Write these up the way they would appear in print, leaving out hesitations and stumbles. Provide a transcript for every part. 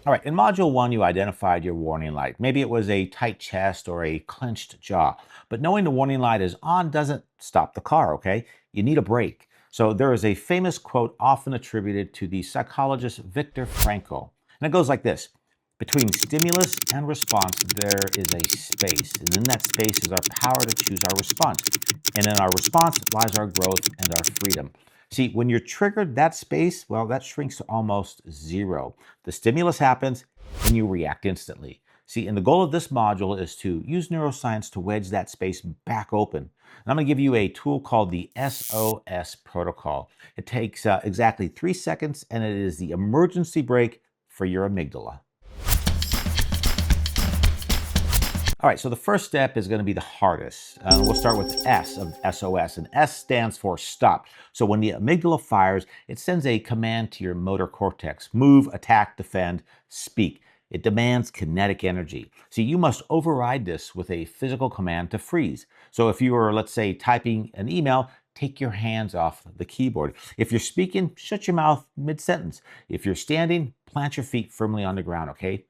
All right, in Module 1, you identified your warning light. Maybe it was a tight chest or a clenched jaw. But knowing the warning light is on doesn't stop the car, okay? You need a brake. So there is a famous quote often attributed to the psychologist Viktor Frankl. And it goes like this: between stimulus and response, there is a space. And in that space is our power to choose our response. And in our response lies our growth and our freedom. See, when you're triggered, that space, well, that shrinks to almost zero. The stimulus happens and you react instantly. See, and the goal of this module is to use neuroscience to wedge that space back open. And I'm going to give you a tool called the S.O.S protocol. It takes exactly 3 seconds, and it is the emergency brake for your amygdala. All right, so the first step is going to be the hardest. We'll start with S of S.O.S, and S stands for stop. So when the amygdala fires, it sends a command to your motor cortex: move, attack, defend, speak. It demands kinetic energy. See, you must override this with a physical command to freeze. So if you are, let's say, typing an email, take your hands off the keyboard. If you're speaking, shut your mouth mid-sentence. If you're standing, plant your feet firmly on the ground, okay?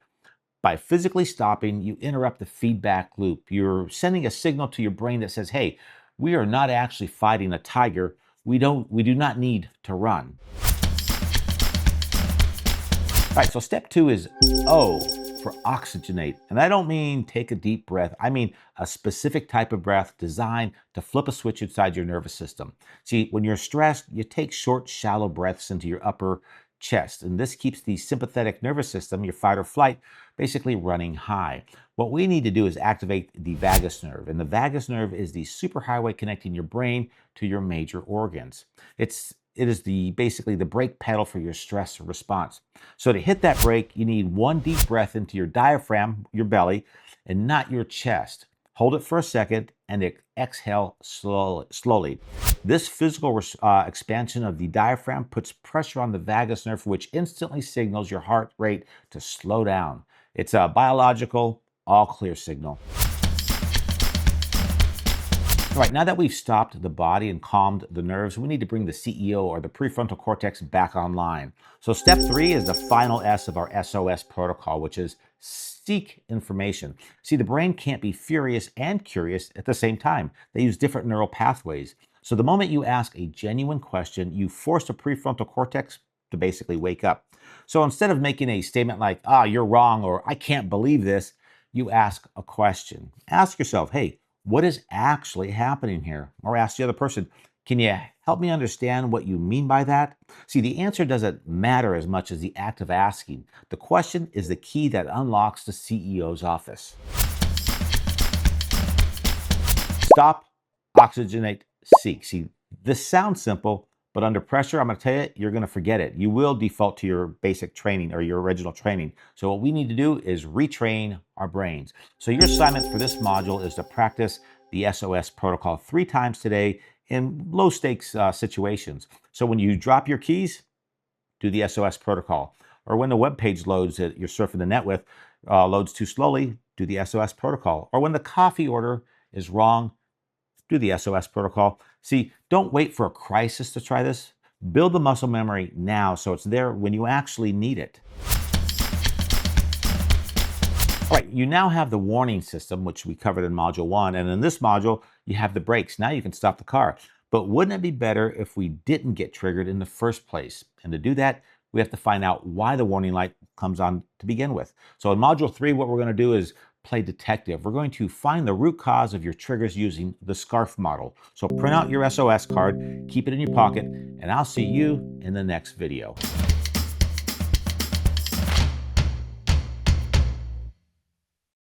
By physically stopping, you interrupt the feedback loop. You're sending a signal to your brain that says, hey, we are not actually fighting a tiger. We do not need to run. All right, so step 2 is O for oxygenate. And I don't mean take a deep breath. I mean a specific type of breath designed to flip a switch inside your nervous system. See, when you're stressed, you take short, shallow breaths into your upper chest, and this keeps the sympathetic nervous system, your fight or flight, basically running high. What we need to do is activate the vagus nerve, and the vagus nerve is the superhighway connecting your brain to your major organs. It is basically the brake pedal for your stress response. So to hit that brake, you need one deep breath into your diaphragm, your belly, and not your chest. Hold it for a second and exhale slowly. This physical expansion of the diaphragm puts pressure on the vagus nerve, which instantly signals your heart rate to slow down. It's a biological, all clear signal. All right, now that we've stopped the body and calmed the nerves, we need to bring the CEO, or the prefrontal cortex, back online. So step 3 is the final S of our S.O.S protocol, which is seek information. See, the brain can't be furious and curious at the same time. They use different neural pathways. So the moment you ask a genuine question, you force the prefrontal cortex to basically wake up. So instead of making a statement like, you're wrong, or I can't believe this, you ask a question. Ask yourself, hey, what is actually happening here? Or ask the other person, can you help me understand what you mean by that? See, the answer doesn't matter as much as the act of asking. The question is the key that unlocks the CEO's office. Stop, oxygenate, seek. See, this sounds simple, but under pressure, I'm going to tell you, you're going to forget it. You will default to your basic training or your original training. So what we need to do is retrain our brains. So your assignment for this module is to practice the S.O.S protocol 3 times today in low stakes situations. So when you drop your keys, do the S.O.S protocol. Or when the web page loads that you're surfing the net with loads too slowly, do the S.O.S protocol. Or when the coffee order is wrong, do the S.O.S protocol. See, don't wait for a crisis to try this. Build the muscle memory now so it's there when you actually need it. All right, you now have the warning system, which we covered in Module 1, and in this module, you have the brakes. Now you can stop the car. But wouldn't it be better if we didn't get triggered in the first place? And to do that, we have to find out why the warning light comes on to begin with. So in Module 3, what we're going to do is play detective. We're going to find the root cause of your triggers using the SCARF model. So print out your S.O.S card, keep it in your pocket, and I'll see you in the next video.